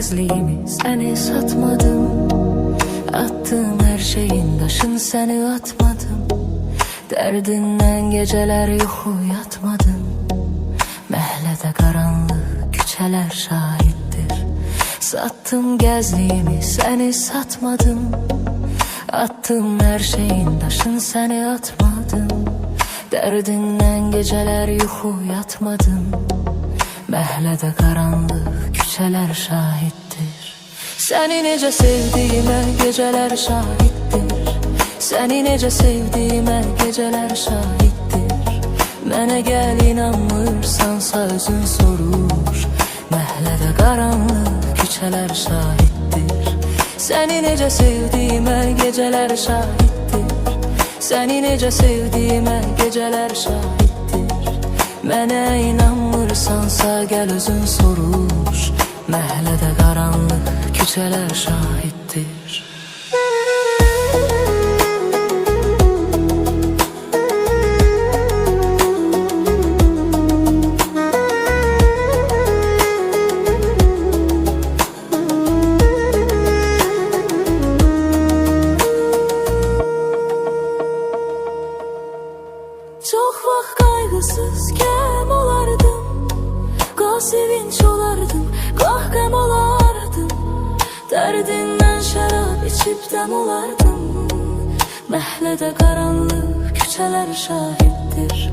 gençliğimi seni satmadım. Attığım her şeyin taşını seni atmadım. Derdinden geceler yuhu yatmadım. Mehlede karanlık küçeler şahittir. Sattım gezliğimi seni satmadım. Attığım her şeyin taşını seni atmadım. Derdinden geceler yuhu yatmadım. Mehlede karanlık küçeler şahittir. Seni nece sevdiğime geceler şahittir. Seni nece sevdiğime geceler şahittir. Mene gel inanmırsan sözün sorur. Mehlede karanlık küçeler şahittir. Seni nece sevdiğime geceler şahittir. Seni nece sevdiğime geceler şahittir. Mene inanmırsansa gel özün soruş. Mehlede karanlık küçeler şahittir. Çok vaxt kaygısız kem olardım. Qah sevinç olardım, qah qəm olardım. Derdinden şərab içib dəm olardım. Məhlədə qaranlıq küçələr şahiddir.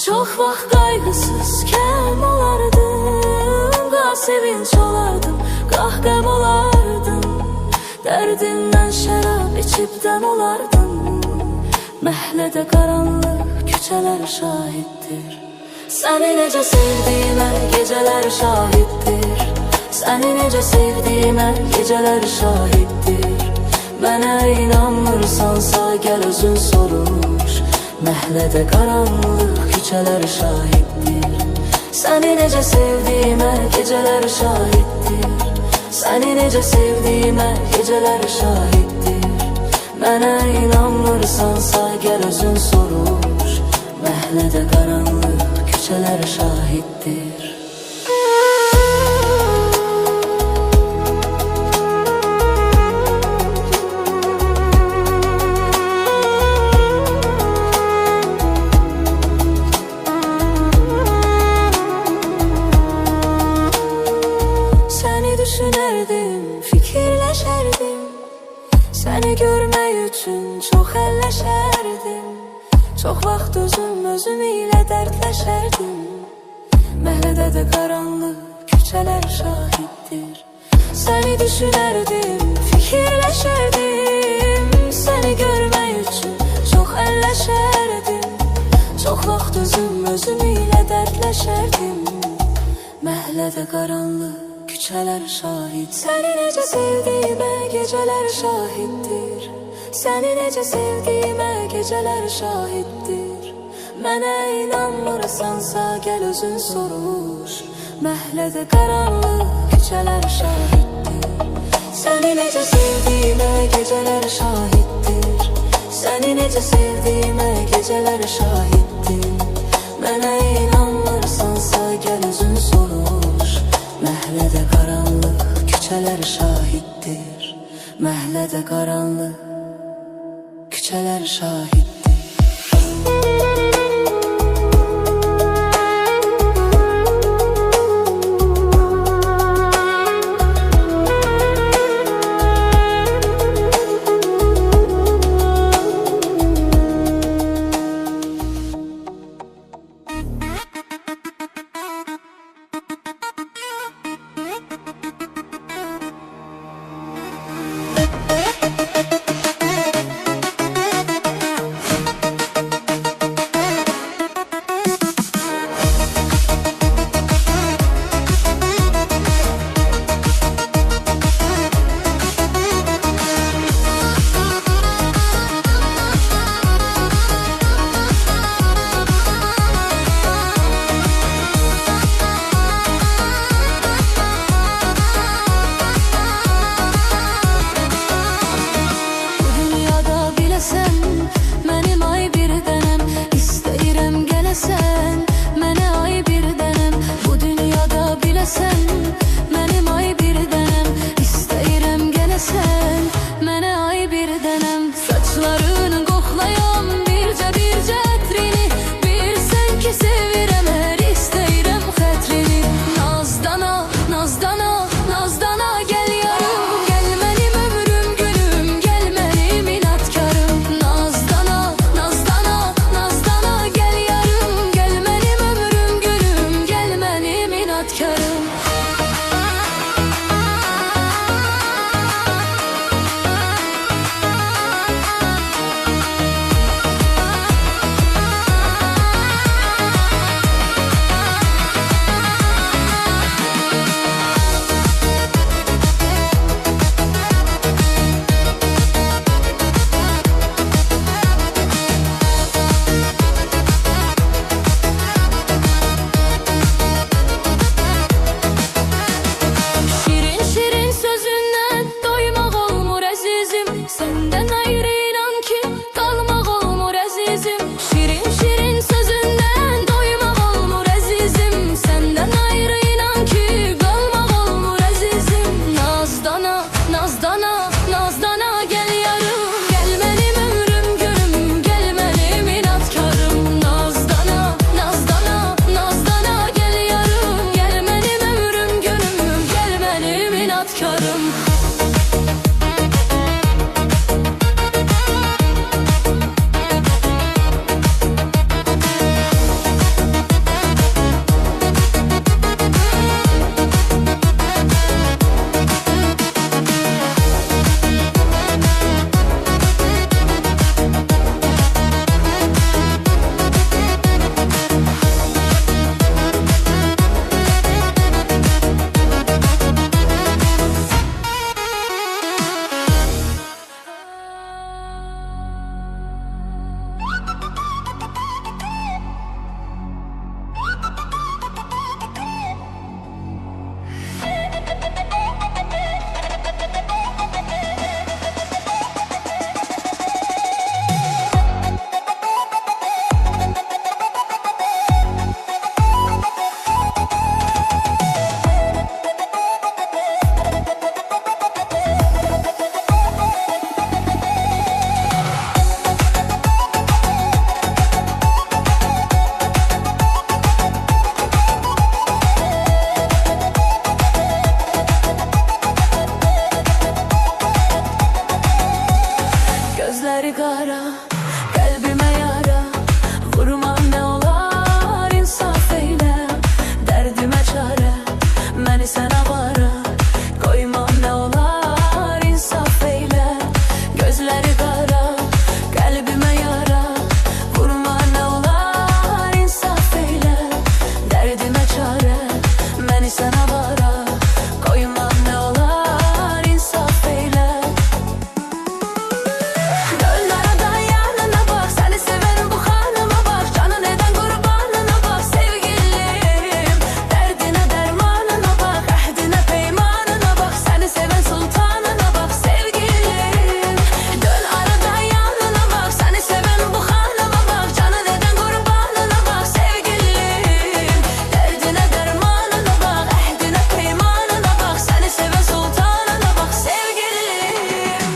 Çox vaxt kaygısız kem olardım. Qah sevinç olardım, qah qəm olardım. Derdinden şərab içib dəm olardım. Məhlədə qaranlıq küçələr şahiddir. Səni necə sevdiyimə gecələr şahiddir. Səni necə sevdiyimə gecələr şahiddir. Mənə inanmırsansa gəl özün soruş. Məhlədə qaranlıq küçələr şahiddir. Səni necə sevdiyimə gecələr şahiddir. Səni necə sevdiyimə gecələr şahiddir. Mənə inanmırsansa gəl özün soruş. Məhlədə qaranlıq küçələr şahiddir. Səni düşünərdim, fikirləşərdim. Səni görmək üçün çox əlləşərdim. Çox vaxt özüm ilə dərdləşərdim. Məhlədə də qaranlıq küçələr şahiddir. Səni düşünərdim, fikirləşərdim. Səni görmək üçün çox əlləşərdim. Çox vaxt özüm ilə dərdləşərdim. Məhlədə qaranlıq küçələr şahid. Səni necə sevdiyimə gecələr şahiddir. Səni necə sevdiyimə gecələr şahiddir. Mənə inanmırsansa gəl özün soruş. Məhlədə qaranlıq küçələr şahiddir. Səni necə sevdiyimə gecələr şahiddir. Səni necə sevdiyimə gecələr şahiddir. Mənə inanmırsansa gəl özün soruş. Məhlədə qaranlıq küçələr şahiddir. Məhlədə qaranlıq küçələr şahiddir. gözleri kara, kalbime yara. Vurma ne olar insaf eyle, derdime çare, beni sana vara. Koyma ne olar insaf eyle, gözleri kara, kalbime yara. Vurma ne olar insaf eyle, derdime çare, beni sana vara. Koyma ne olar insaf eyle. Dön aradan yanına bak, seni severim bu halıma bak. Canın eden kurbanına bak sevgilim, derdine dermanına bak, ahdine peymanına bak. Seni seven sultanına bak sevgilim. Dön aradan yanına bak, seni seven bu halıma bak. Canın eden kurbanına bak sevgilim, derdine dermanına bak, ahdine peymanına bak. Seni seven sultanına bak sevgilim.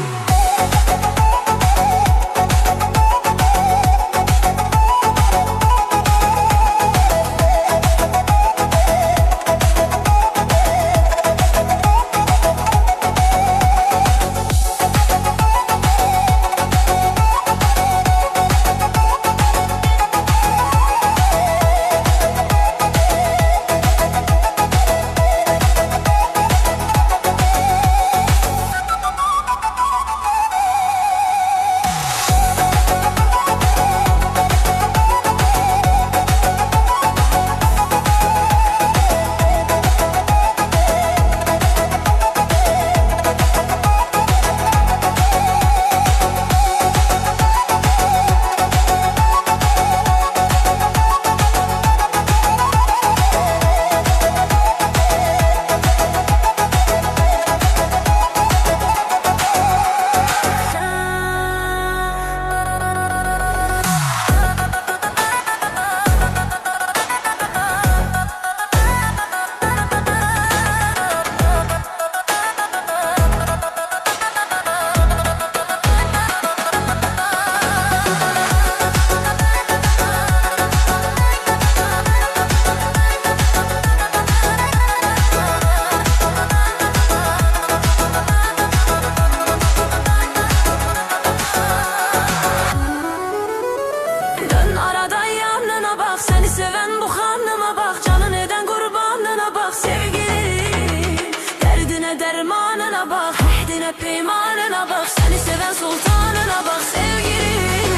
Dön aradan yanına bak, seni seven bu hanıma bak. Canın eden kurbanına bak sevgilim, derdine dermanına bak, ahdine peymanına bak. Seni seven sultanına bak sevgilim.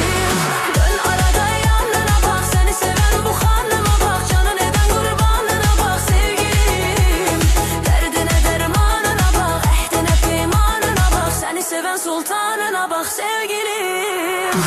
Dön aradan yanına bak, seni seven bu hanıma bak. Canın eden kurbanına bak sevgilim, derdine dermanına bak, ahdine peymanına bak. Seni seven sultanına bak sevgilim.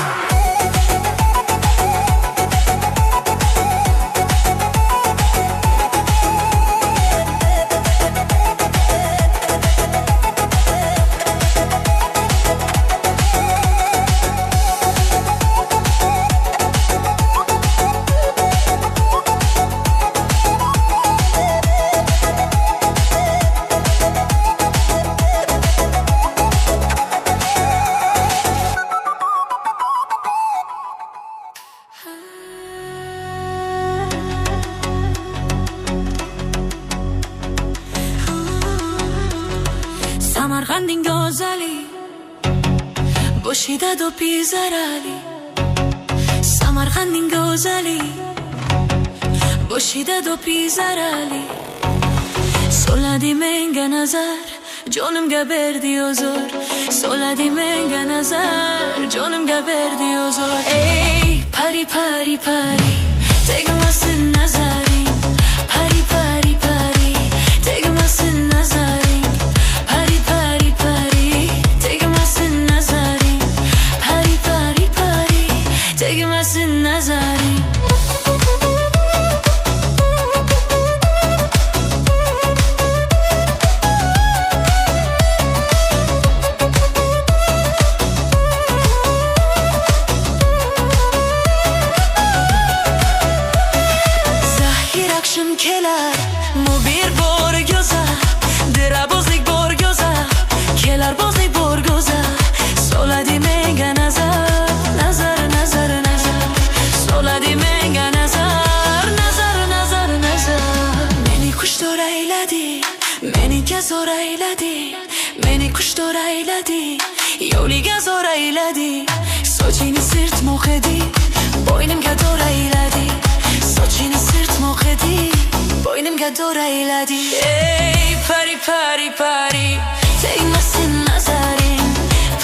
Samarqandin go'zali, boshida do'pi zarali. Samarqandin go'zali, boshida do'pi zarali. Soladi menga nazar, jonimga berdi huzur. Soladi menga nazar, jonimga berdi huzur. Ey pari pari pari, tegmasin nazaring. Pari pari pari, tegmasin nazaring. Pari pari pari, tegmasin nazaring. Pari pari pari, tegmasin nazaring. Kelar mu bir bor göza, dirabozlik bor göza, kelar bozlik bor göza. Soladi menga nazar, nazar, nazar, nazar. Soladi menga nazar, nazar, nazar, nazar. Meni kuştor eyledi, meni gazor eyledi, meni kuştor eyledi, yo'liga zor eyledi. Sochini sirt moqedi bo'ynimga dora iladi Sochini sirt moqedi bo'ynimga dora iladi Ey pari pari pari tegmasin nazarin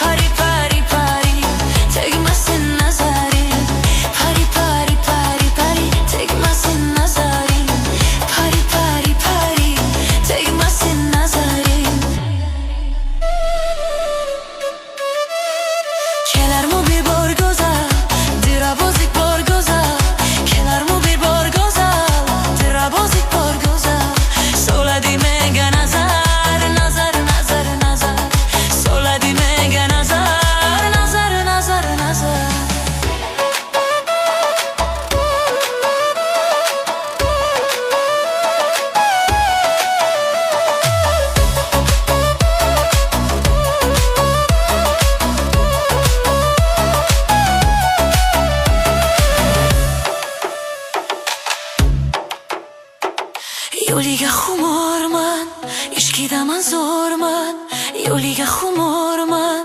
Pari pari pari tegmasin nazarin Pari pari pari pari tegmasin nazarin Pari pari pari tegmasin nazarin Kelarmu bir bor go'zal dirabozlik bor go'zal Kelarmu bir bor go'zal dirabozlik bor go'zal So'ladi menga nazar nazar nazar nazar So'ladi menga nazar nazar nazar nazar Yo'liga xumorman, ishqidaman zo'rman Yo'liga xumorman,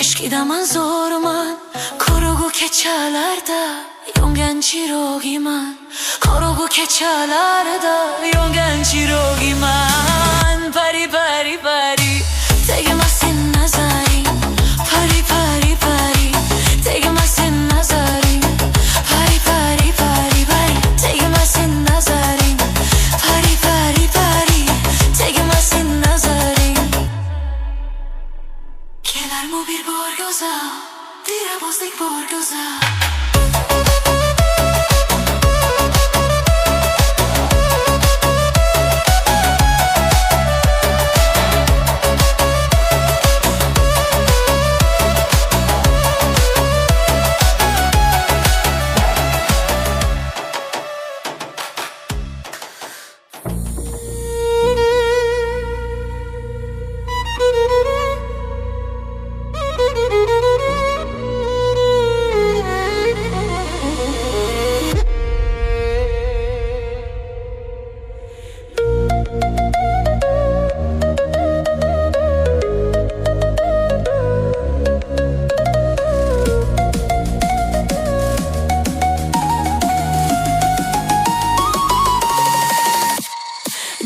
ishqidaman zo'rman Qorong'u kechalarda yongan chirogiman Qorong'u kechalarda yongan chirogiman Pari pari pari tegmasin nazarin Pari pari pari tegmasin nazarin Pari pari pari pari tegmasin nazarin Pari pari pari tegmasin nazarin Kelarmu bir bor go'zal dirabozlik bor go'zal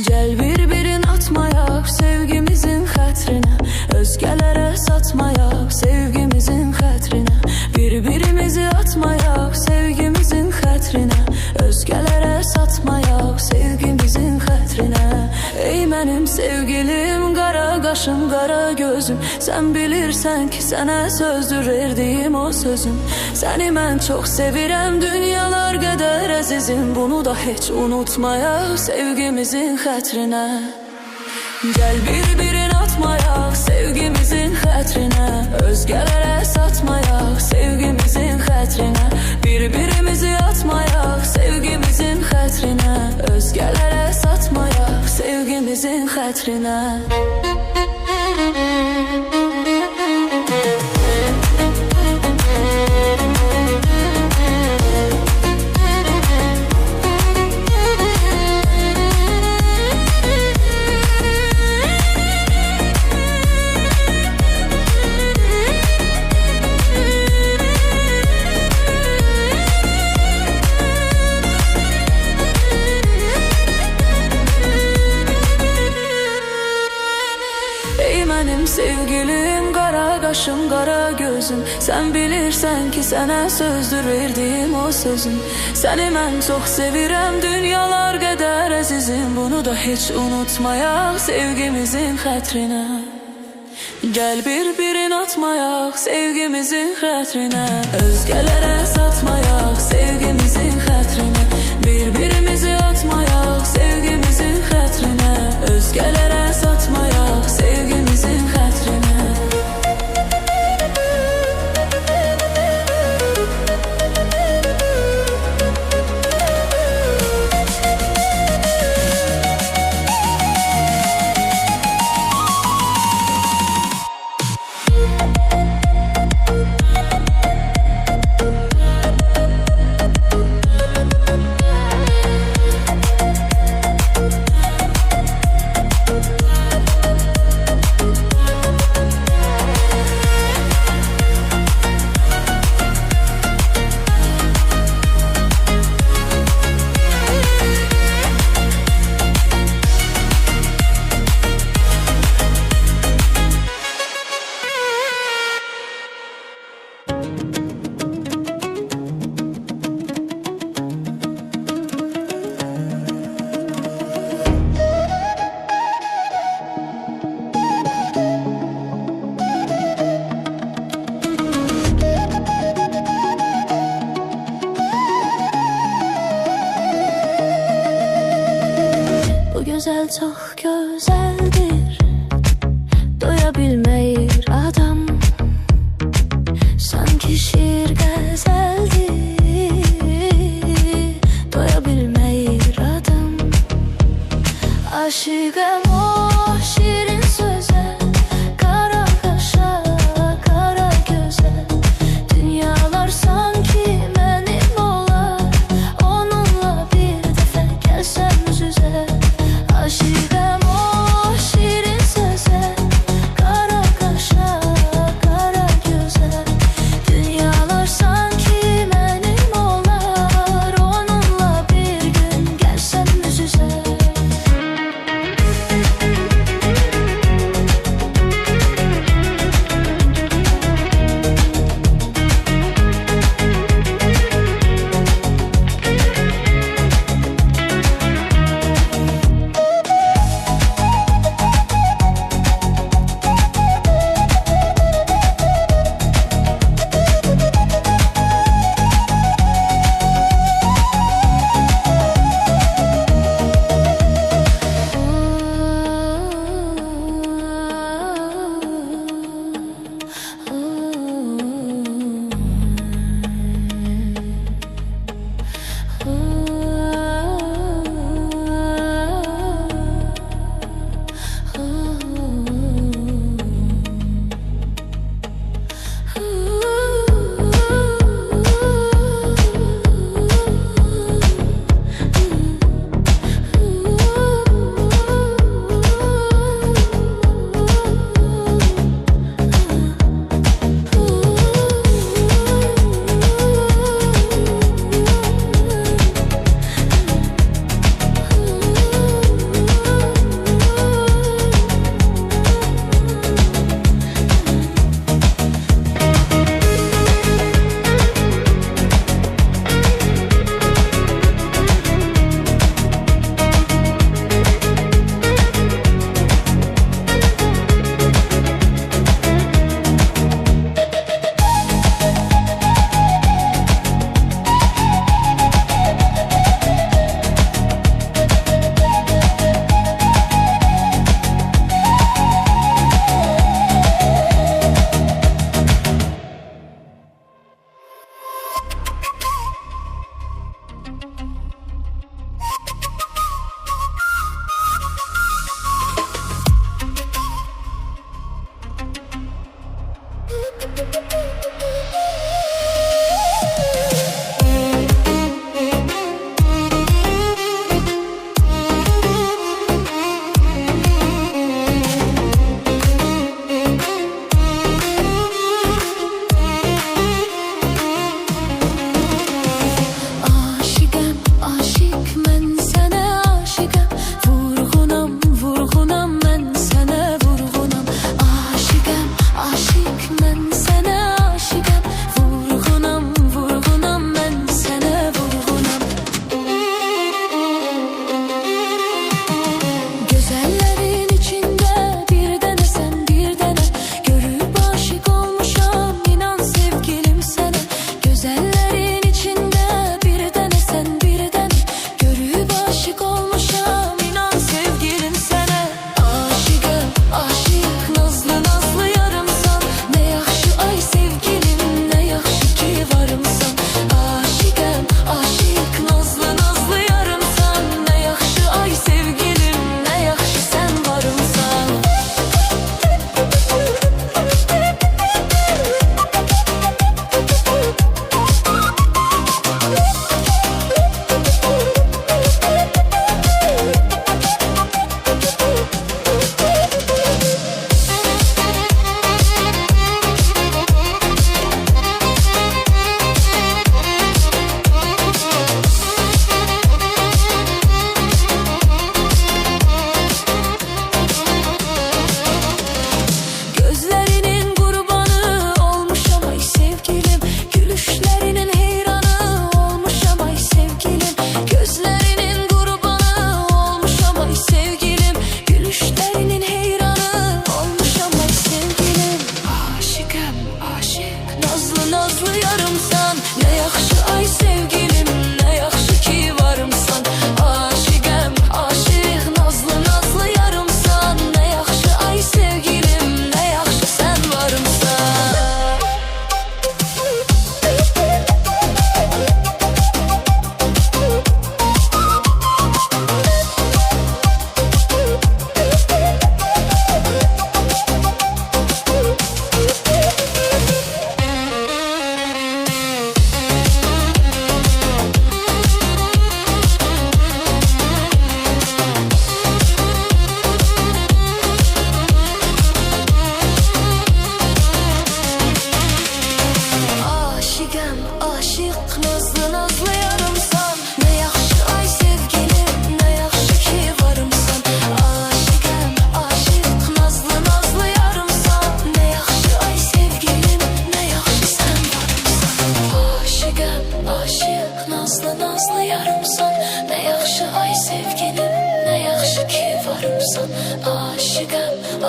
Gel bir-birin atmayak sevgimizin xətrine Özgələrə satmayak sevgimizin xətrine Bir-birimizi atmayak sevgimizin xətrine Özgələrə satmayak sevgimizin xətrine Ey mənim sevgilim, qara qaşım, qara gözüm Sən bilirsən ki, sənə sözdür verdiyim o sözüm Səni mən çox sevirəm, dünyalar qədər əzizim Bunu da heç unutmayak sevgimizin xətrine Gəl bir-birin atmayak sevgimizin xətrine Özgələrə satmayak sevgimizin xətrine Bir-birimizi atmayak sevgimizin xətrine Özgələrə satmayak sevgimizin xətrine Benim sevgilim, qara qaşım, qara gözüm Sən bilirsən ki, sənə sözdür verdiyim o sözüm Səni mən çox sevirəm, dünyalar qədər əzizim Bunu da heç unutmayak sevgimizin xətrine Gəl bir-birin atmayak sevgimizin xətrine Özgələrə satmayak sevgimizin xətrine Bir-birimizi atmayak sevgimizin xətrine Özgələrə satmayak sevgimizin xətrine çox gözəldir, doya bilməyir adam. Sanki şiir qəzəldir, doya bilməyir adam. Aşıqəm o şirin sözə, qara qaşa, qara gözə. Dünyalar sanki mənim olar, onunla bir dəfə gəlsəm üz-üzə. Aşıqəm o şirin sözə, qara qaşa, qara gözə. Dünyalar sanki mənim olar, onunla bir gün gəlsəm üz-üzə.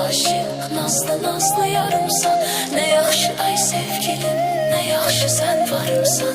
aşık, nazlı nazlı yarımsan. Ne yaxşı ay sevgilim, ne yaxşı sen varımsan.